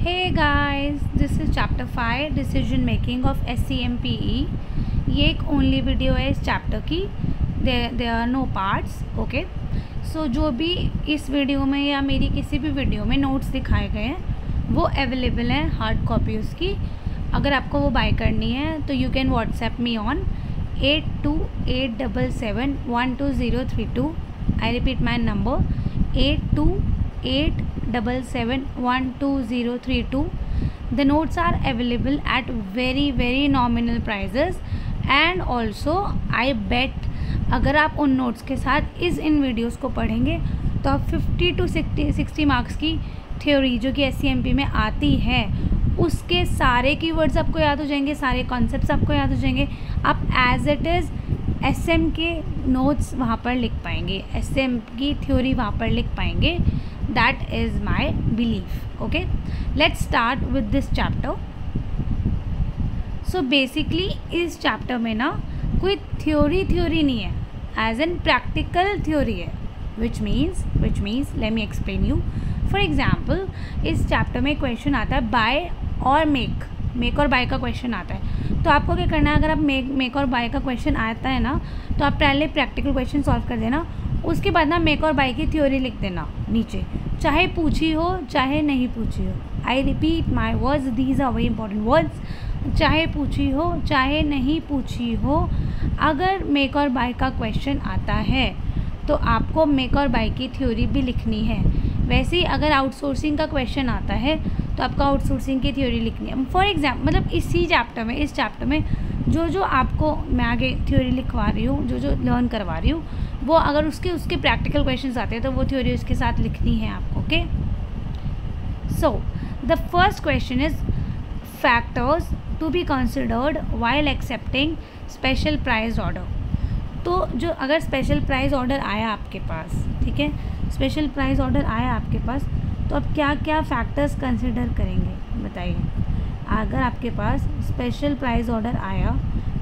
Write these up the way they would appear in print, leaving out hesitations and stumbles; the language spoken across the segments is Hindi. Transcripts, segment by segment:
Hey guys, this is chapter 5 decision making of SCMPE। ये एक ओनली वीडियो है इस चैप्टर की। There are no parts. Okay, so जो भी इस वीडियो में या मेरी किसी भी वीडियो में नोट्स दिखाए गए हैं वो अवेलेबल हैं हार्ड कॉपी उसकी। अगर आपको वो बाय करनी है तो you can WhatsApp me on 8287712032। I repeat my number 8287712032। The notes are available at very nominal prices and also I bet अगर आप उन नोट्स के साथ इन वीडियोस को पढ़ेंगे तो आप 50 to 60 मार्क्स की थ्योरी जो कि SCMP में आती है उसके सारे कीवर्ड्स आपको याद हो जाएंगे, सारे कॉन्सेप्ट्स आपको याद हो जाएंगे। आप एज इट इज़ SM के नोट्स वहाँ पर लिख पाएंगे, SM की थ्योरी वहाँ पर लिख पाएंगे। That is my belief. Okay, let's start with this chapter. So basically इस चैप्टर में ना कोई थ्योरी नहीं है, एज एन प्रैक्टिकल थ्योरी है, which means let me explain you. For example, इस चैप्टर में क्वेश्चन आता है बाय और मेक और बाय का क्वेश्चन आता है। तो आपको क्या करना है, अगर आप मेक और बाय का क्वेश्चन आता है ना तो आप पहले प्रैक्टिकल क्वेश्चन सॉल्व कर देना, उसके बाद ना मेक और बाय की थ्योरी लिख देना नीचे, चाहे पूछी हो चाहे नहीं पूछी हो। I repeat my words, these are very important words. चाहे पूछी हो चाहे नहीं पूछी हो, अगर मेक और बाय का क्वेश्चन आता है तो आपको मेक और बाय की थ्योरी भी लिखनी है। वैसे ही अगर आउटसोर्सिंग का क्वेश्चन आता है तो आपको आउटसोर्सिंग की थ्योरी लिखनी है। फॉर एग्जाम्पल मतलब इस चैप्टर में जो आपको मैं आगे थ्योरी लिखवा रही हूँ, जो लर्न करवा रही हूँ, वो अगर उसके प्रैक्टिकल क्वेश्चंस आते हैं तो वो थ्योरी उसके साथ लिखनी है आपको। Okay, so the first question is factors to be considered while accepting special price order. तो जो अगर स्पेशल प्राइस ऑर्डर आया आपके पास, ठीक है, स्पेशल प्राइस ऑर्डर आया आपके पास, तो आप क्या क्या फैक्टर्स कंसिडर करेंगे बताइए। अगर आपके पास स्पेशल प्राइस ऑर्डर आया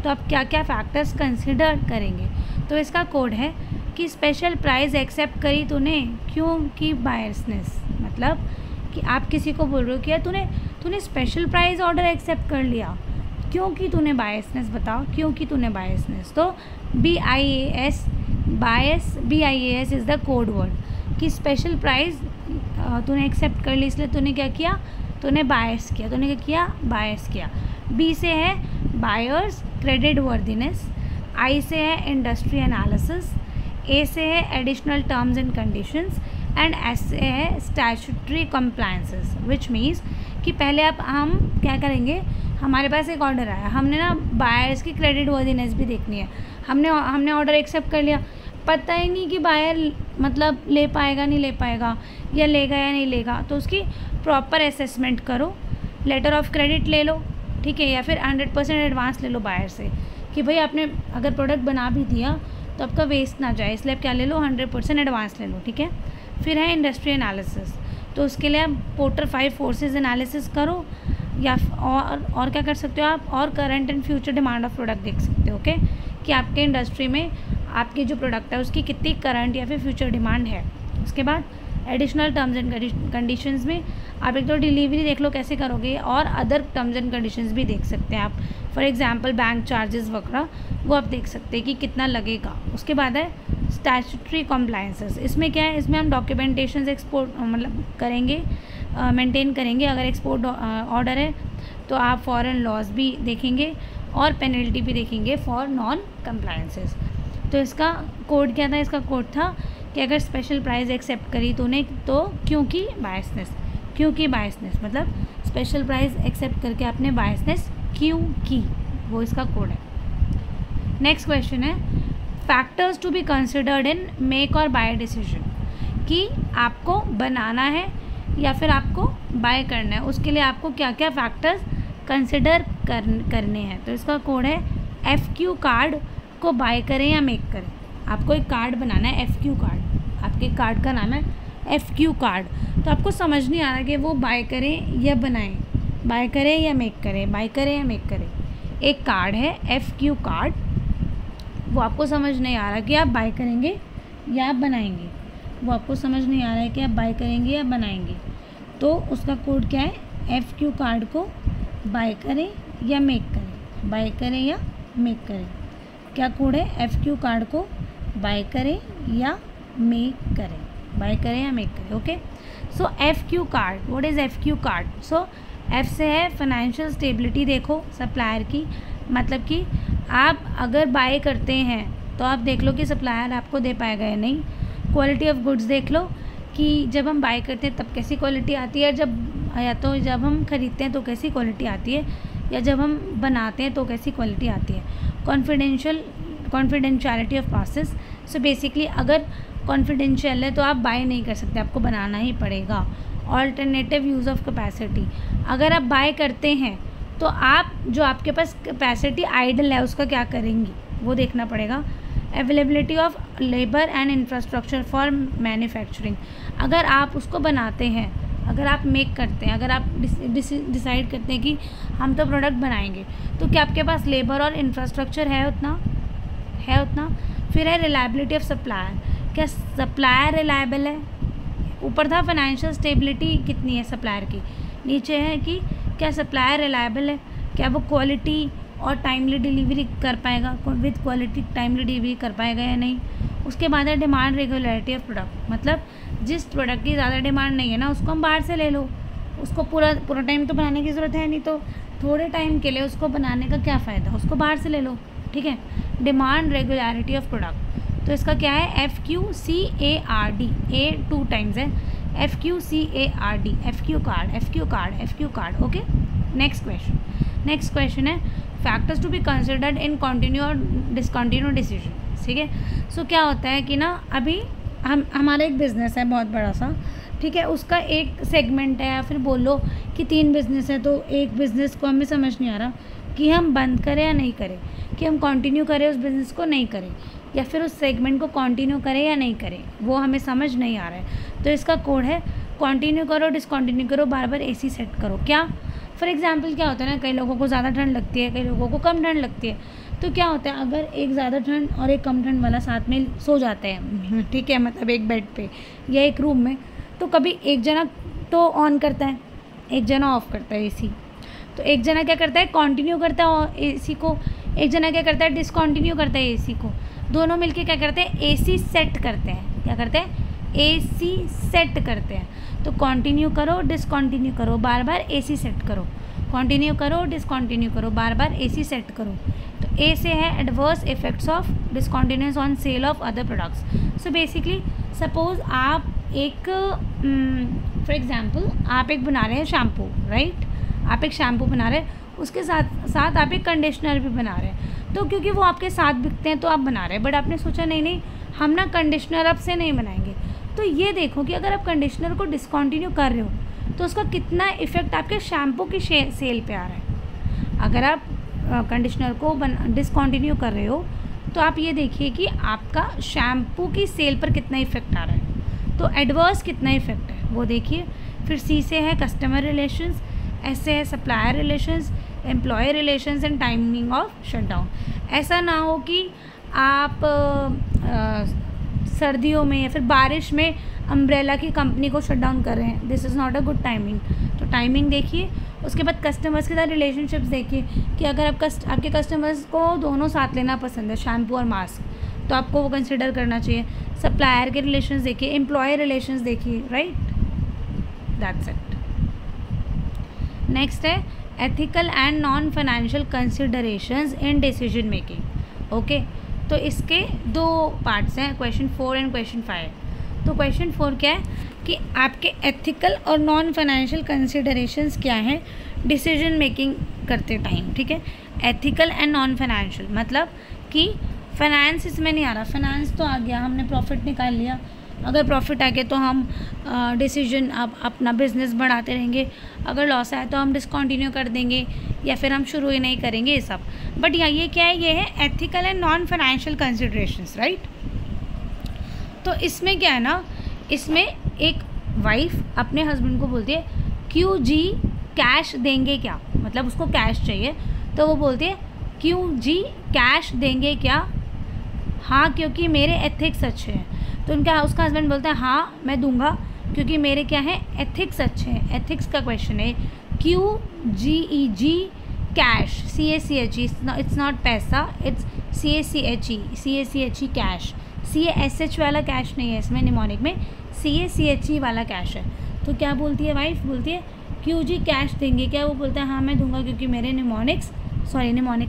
तो आप क्या क्या फैक्टर्स कंसिडर करेंगे। तो इसका कोड है कि स्पेशल प्राइस एक्सेप्ट करी तूने क्योंकि बायसनेस, मतलब कि आप किसी को बोल रहे हो कि यार तूने स्पेशल प्राइस ऑर्डर एक्सेप्ट कर लिया क्योंकि तूने बायसनेस, बताओ क्योंकि तूने बायसनेस। तो BIAS is the code word कि स्पेशल प्राइस तूने एक्सेप्ट कर ली, इसलिए तूने क्या किया, तूने बायस किया। तूने क्या किया, बायस किया। B से है बायर्स क्रेडिट वर्दीनेस, I से है इंडस्ट्री एनालिसिस, A से है additional terms and conditions and S से है स्टैट्यूटरी कंप्लायंसेस। विच मीन्स कि पहले हम क्या करेंगे, हमारे पास एक ऑर्डर आया, हमने ना बायर्स की क्रेडिट वर्दीनेस भी देखनी है। हमने ऑर्डर एक्सेप्ट कर लिया, पता ही नहीं कि बायर मतलब ले पाएगा नहीं ले पाएगा, या लेगा या नहीं लेगा, तो उसकी प्रॉपर असेसमेंट करो, लेटर ऑफ क्रेडिट ले लो, ठीक है, या फिर 100% एडवांस ले लो बायर से कि भाई आपने अगर प्रोडक्ट बना भी दिया तो आपका वेस्ट ना जाए, इसलिए आप क्या ले लो, 100% एडवांस ले लो, ठीक है। फिर है इंडस्ट्री एनालिसिस, तो उसके लिए आप पोर्टर 5 फोर्सेस एनालिसिस करो, या और क्या कर सकते हो आप, और current and future demand of product देख सकते हो। ओके, कि आपके इंडस्ट्री में आपकी जो प्रोडक्ट है उसकी कितनी करंट या फिर फ्यूचर डिमांड है। उसके बाद एडिशनल टर्म्स एंड कंडीशंस में आप एक तो डिलीवरी देख लो कैसे करोगे, और अदर टर्म्स एंड कंडीशंस भी देख सकते हैं आप। फॉर एग्जांपल बैंक चार्जेस वगैरह वो आप देख सकते हैं कि कितना लगेगा। उसके बाद है स्टैट्यूटरी कॉम्प्लायंसेस, इसमें क्या है, इसमें हम डॉक्यूमेंटेशन एक्सपोर्ट मतलब करेंगे, मेंटेन करेंगे। अगर एक्सपोर्ट ऑर्डर है तो आप फॉरेन लॉज भी देखेंगे और पेनल्टी भी देखेंगे फॉर नॉन कंप्लायंसेस। तो इसका कोड क्या था, इसका कोड था कि अगर स्पेशल प्राइस एक्सेप्ट करी तूने तो क्योंकि बायसनेस मतलब स्पेशल प्राइस एक्सेप्ट करके आपने बायसनेस क्यों की, वो इसका कोड है। नेक्स्ट क्वेश्चन है factors to be considered in make और बाय डिसीजन, कि आपको बनाना है या फिर आपको बाय करना है, उसके लिए आपको क्या क्या फैक्टर्स कंसिडर करने हैं। तो इसका कोड है FQ कार्ड को बाय करें या मेक करें। आपको एक कार्ड बनाना है, FQ कार्ड, आपके कार्ड का नाम है FQ कार्ड। तो आपको समझ नहीं आ रहा कि वो बाय करें या बनाएं, बाय करें या मेक करें, बाय करें या मेक करें। एक कार्ड है FQ कार्ड, वो आपको समझ नहीं आ रहा कि आप बाय करेंगे या आप बनाएंगे, वो आपको समझ नहीं आ रहा है कि आप बाय करेंगे या बनाएंगे। तो उसका कोड क्या है, एफ क्यू कार्ड को बाय करें या मेक करें, बाय करें या मेक करें। क्या कोड है? एफ क्यू कार्ड को बाय करें या मेक करें, बाय करें या मेक करें। Okay, so F Q card, what is F Q card? So F से है फाइनेंशियल स्टेबिलिटी देखो सप्लायर की, मतलब कि आप अगर बाय करते हैं तो आप देख लो कि सप्लायर आपको दे पाएगा या नहीं। क्वालिटी ऑफ गुड्स देख लो कि जब हम बाय करते हैं तब कैसी क्वालिटी आती है, या तो जब हम ख़रीदते हैं तो कैसी क्वालिटी आती है, या जब हम बनाते हैं तो कैसी क्वालिटी आती है। Confidentiality of process, so basically अगर कॉन्फिडेंशियल है तो आप बाय नहीं कर सकते, आपको बनाना ही पड़ेगा। ऑल्टरनेटिव यूज़ ऑफ कैपेसिटी, अगर आप बाय करते हैं तो आप जो आपके पास कैपेसिटी आइडल है उसका क्या करेंगी वो देखना पड़ेगा। Availability of labour and infrastructure for manufacturing, अगर आप उसको बनाते हैं, अगर आप मेक करते हैं, अगर आप डिसाइड करते हैं कि हम तो प्रोडक्ट बनाएंगे, तो क्या आपके पास लेबर और इंफ्रास्ट्रक्चर है उतना? फिर है रिलायबिलिटी ऑफ सप्लायर, क्या सप्लायर रिलायबल है? ऊपर था फाइनेंशियल स्टेबिलिटी कितनी है सप्लायर की, नीचे है कि क्या सप्लायर रिलायबल है, क्या वो क्वालिटी और टाइमली डिलीवरी कर पाएगा, विद क्वालिटी टाइमली डिलीवरी कर पाएगा या नहीं। उसके बाद है डिमांड रेगुलरिटी ऑफ प्रोडक्ट, मतलब जिस प्रोडक्ट की ज़्यादा डिमांड नहीं है ना उसको हम बाहर से ले लो, उसको पूरा टाइम तो बनाने की ज़रूरत है नहीं, तो थोड़े टाइम के लिए उसको बनाने का क्या फ़ायदा, उसको बाहर से ले लो। ठीक है, डिमांड रेगुलरिटी ऑफ प्रोडक्ट, तो इसका क्या है? FQCARD, ए 2 टाइम्स है, FQCARD, F Q card. Okay, next question है factors to be considered in continue और डिसकंटिन्यू डिसीजन। ठीक है, सो क्या होता है कि ना अभी हमारा एक बिज़नेस है बहुत बड़ा सा, ठीक है, उसका एक सेगमेंट है, या फिर बोलो कि 3 बिज़नेस है, तो एक बिज़नेस को हमें समझ नहीं आ रहा कि हम बंद करें या नहीं करें, कि हम कंटिन्यू करें उस बिज़नेस को नहीं करें, या फिर उस सेगमेंट को कंटिन्यू करें या नहीं करें, वो हमें समझ नहीं आ रहा है। तो इसका कोड है कंटिन्यू करो, डिसकंटिन्यू करो, बार बार AC सेट करो। क्या फॉर एग्जांपल क्या होता है ना, कई लोगों को ज़्यादा ठंड लगती है, कई लोगों को कम ठंड लगती है, तो क्या होता है अगर एक ज़्यादा ठंड और एक कम ठंड वाला साथ में सो जाते हैं, ठीक है, मतलब एक बेड पे या एक रूम में, तो कभी एक जना तो ऑन करता है, एक जना ऑफ़ करता है AC, तो एक जना क्या करता है? कंटिन्यू करता है AC को, एक जना क्या करता है? डिसकंटिन्यू करता है AC को। दोनों मिलके क्या करते हैं? AC सेट करते हैं। क्या करते हैं? AC सेट करते हैं। तो कंटिन्यू करो, डिसकंटिन्यू करो, बार बार AC सेट करो, कंटिन्यू करो, डिसकंटिन्यू करो, बार बार AC सेट करो। तो A से है adverse effects of discontinuous on sale of other products. So basically suppose आप एक फॉर एग्जांपल आप एक बना रहे हैं शैम्पू, राइट, आप एक शैम्पू बना रहे हैं, उसके साथ साथ आप एक कंडीशनर भी बना रहे हैं, तो क्योंकि वो आपके साथ बिकते हैं तो आप बना रहे हैं, बट आपने सोचा नहीं हम ना कंडीशनर अब से नहीं बनाएंगे। तो ये देखो कि अगर आप कंडीशनर को डिसकंटिन्यू कर रहे हो तो उसका कितना इफ़ेक्ट आपके शैम्पू की सेल पे आ रहा है। अगर आप कंडीशनर को डिसकंटिन्यू कर रहे हो तो आप ये देखिए कि आपका शैम्पू की सेल पर कितना इफ़ेक्ट आ रहा है, तो एडवर्स कितना इफ़ेक्ट है वो देखिए। फिर C से है कस्टमर रिलेशंस, S से है supplier relations, employee relations and timing of shutdown. ऐसा ना हो कि आप सर्दियों में या फिर बारिश में अम्ब्रेला की कंपनी को शट डाउन कर रहे हैं, this is not a good timing. तो टाइमिंग देखिए। उसके बाद कस्टमर्स के साथ रिलेशनशिप्स देखिए कि अगर आपके कस्टमर्स को दोनों साथ लेना पसंद है, शैम्पू और मास्क, तो आपको वो कंसिडर करना चाहिए। सप्लायर के रिलेशंस देखिए, एम्प्लॉय रिलेशंस देखिए, राइट, दैट्स इट। नेक्स्ट है ethical and non financial considerations in decision making. Okay, तो इसके 2 पार्ट्स हैं, क्वेश्चन 4 एंड क्वेश्चन 5। तो क्वेश्चन 4 क्या है कि आपके एथिकल और नॉन फाइनेंशियल कंसिडरेशंस क्या हैं डिसीजन मेकिंग करते टाइम। ठीक है, एथिकल एंड नॉन फाइनेंशियल मतलब कि फाइनेंस इसमें नहीं आ रहा, फाइनेंस तो आ गया, हमने प्रॉफिट निकाल लिया, अगर प्रॉफिट आ गया तो हम डिसीजन अपना बिजनेस बढ़ाते रहेंगे, अगर लॉस आया तो हम डिसकंटिन्यू कर देंगे या फिर हम शुरू ही नहीं करेंगे, ये सब। बट ये क्या है, ये है ethical and non financial considerations, right. तो इसमें क्या है ना, इसमें एक वाइफ अपने हस्बैंड को बोलती है क्यों जी कैश देंगे क्या, मतलब उसको कैश चाहिए, तो वो बोलती है क्यों जी कैश देंगे क्या, हाँ क्योंकि मेरे एथिक्स अच्छे हैं। तो उसका हस्बैंड बोलता है हाँ मैं दूंगा क्योंकि मेरे क्या है एथिक्स अच्छे हैं। एथिक्स का क्वेश्चन है, QGEG cash, CACHE, it's not पैसा, इट्स CACHE कैश। CASH वाला कैश नहीं है इसमें, निमोनिक में CACHE वाला कैश है। तो क्या बोलती है वाइफ, बोलती है QG कैश देंगे क्या? वो बोलता है हाँ मैं दूंगा क्योंकि मेरे निमोनिक्स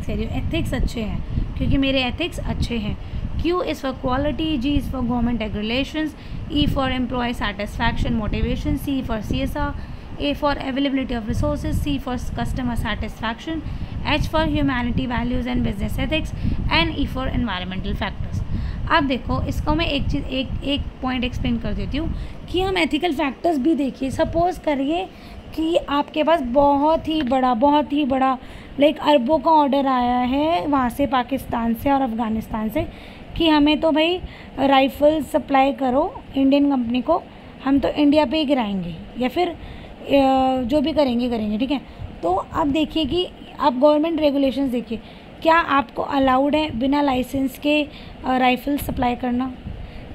एथिक्स अच्छे हैं, क्योंकि मेरे एथिक्स अच्छे हैं। Q is for quality, G is for government regulations, E for employee satisfaction motivation, C for CSR, A for availability of resources, C for customer satisfaction, H for humanity values and business ethics, and E for environmental factors। अब देखो इसको मैं एक पॉइंट एक्सप्लेन कर देती हूँ कि हम एथिकल फैक्टर्स भी देखिए। सपोज़ करिए कि आपके पास बहुत ही बड़ा लाइक अरबों का ऑर्डर आया है वहाँ से, पाकिस्तान से और अफ़गानिस्तान से, कि हमें तो भाई राइफ़ल सप्लाई करो इंडियन कंपनी को, हम तो इंडिया पे ही गिराएंगे या फिर जो भी करेंगे, ठीक है। तो अब देखिए कि आप गवर्नमेंट रेगुलेशंस देखिए, क्या आपको अलाउड है बिना लाइसेंस के राइफ़ल सप्लाई करना?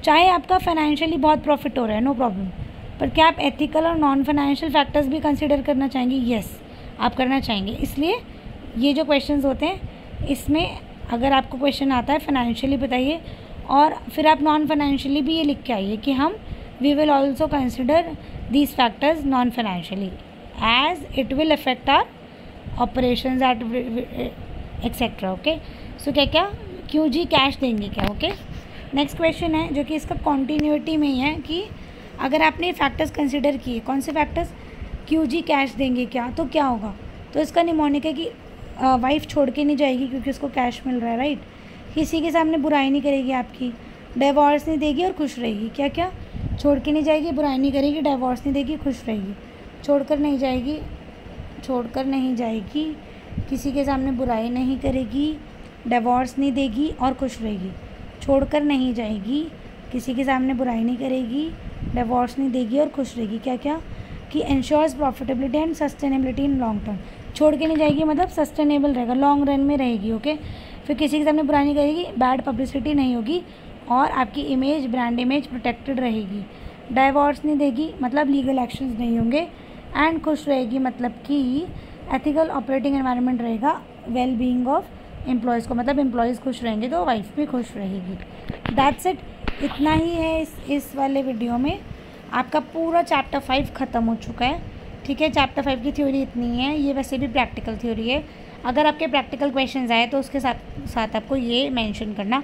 चाहे आपका फाइनेंशियली बहुत प्रॉफिट हो रहा है, नो प्रॉब्लम, पर क्या आप एथिकल और नॉन फाइनेंशियल फैक्टर्स भी कंसिडर करना चाहेंगे? यस, आप करना चाहेंगे। इसलिए ये जो क्वेश्चंस होते हैं इसमें अगर आपको क्वेश्चन आता है फाइनेंशियली बताइए, और फिर आप नॉन फाइनेंशियली भी ये लिख के आइए कि हम we will also consider these factors non financially as it will affect our operations et cetera. Okay, so क्या QG कैश देंगे क्या? ओके, नेक्स्ट क्वेश्चन है जो कि इसका कॉन्टीन्यूटी में ही है कि अगर आपने फैक्टर्स कंसिडर किए, कौन से फैक्टर्स? QG कैश देंगे क्या, तो क्या होगा? तो इसका निमोनिक है कि वाइफ छोड़ के नहीं जाएगी क्योंकि उसको कैश मिल रहा है, राइट। किसी के सामने बुराई नहीं करेगी आपकी, डिवोर्स नहीं देगी और खुश रहेगी। क्या छोड़ के नहीं जाएगी, बुराई नहीं करेगी, डिवोर्स नहीं देगी, खुश रहेगी। छोड़कर नहीं जाएगी, किसी के सामने बुराई नहीं करेगी, डिवोर्स नहीं देगी और खुश रहेगी। छोड़कर नहीं जाएगी, किसी के सामने बुराई नहीं करेगी, डिवोर्स नहीं देगी और खुश रहेगी। क्या कि ensures profitability and sustainability in long term. छोड़ के नहीं जाएगी मतलब सस्टेनेबल रहेगा, लॉन्ग रन में रहेगी। ओके, फिर किसी के सामने बुराई नहीं करेगी, बैड पब्लिसिटी नहीं होगी और आपकी इमेज, ब्रांड इमेज प्रोटेक्टेड रहेगी। डाइवोर्स नहीं देगी मतलब लीगल एक्शंस नहीं होंगे, एंड खुश रहेगी मतलब कि एथिकल ऑपरेटिंग एनवायरनमेंट रहेगा, वेल बीइंग ऑफ एम्प्लॉयज़ को, मतलब एम्प्लॉयज़ खुश रहेंगे तो वाइफ भी खुश रहेगी। दैट्स इट, इतना ही है इस वाले वीडियो में। आपका पूरा चैप्टर 5 ख़त्म हो चुका है, ठीक है। चैप्टर 5 की थ्योरी इतनी है, ये वैसे भी प्रैक्टिकल थ्योरी है। अगर आपके प्रैक्टिकल क्वेश्चंस आए तो उसके साथ आपको ये मेंशन करना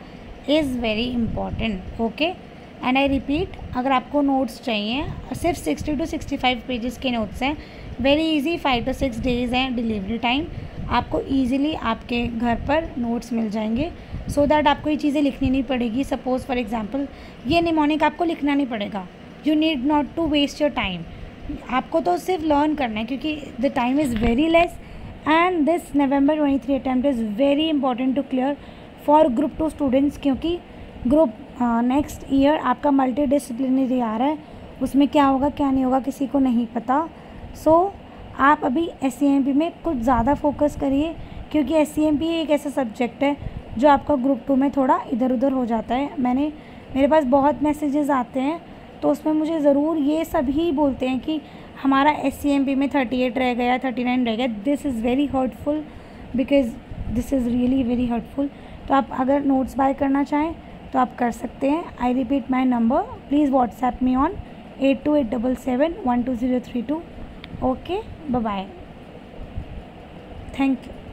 is very important. Okay, and I repeat, अगर आपको नोट्स चाहिए, सिर्फ 60 to 65 पेजेस के नोट्स हैं, वेरी इजी, 5 to 6 डेज़ हैं डिलीवरी टाइम। आपको ईजिली आपके घर पर नोट्स मिल जाएंगे, सो दैट आपको ये चीज़ें लिखनी नहीं पड़ेगी। सपोज़ फॉर एग्जांपल ये निमोनिक आपको लिखना नहीं पड़ेगा, you need not to waste your time. आपको तो सिर्फ लर्न करना है क्योंकि the time is very less, and this November 23 attempt is very important to clear for group 2 students, क्योंकि ग्रुप नेक्स्ट ईयर आपका मल्टी डिसिप्लिनरी आ रहा है, उसमें क्या होगा क्या नहीं होगा किसी को नहीं पता। सो आप अभी SCMP में कुछ ज़्यादा फोकस करिए, क्योंकि SCMP एक ऐसा सब्जेक्ट है जो आपका ग्रुप 2 में थोड़ा इधर उधर हो जाता है। मेरे पास बहुत मैसेजेस आते हैं तो उसमें मुझे ज़रूर ये सभी बोलते हैं कि हमारा SCMP में 38 रह गया, 39 रह गया। This is very hurtful, because this is really very hurtful. तो आप अगर नोट्स बाय करना चाहें तो आप कर सकते हैं। I repeat my number, please WhatsApp me on 8287712032। Okay, bye bye, thank you.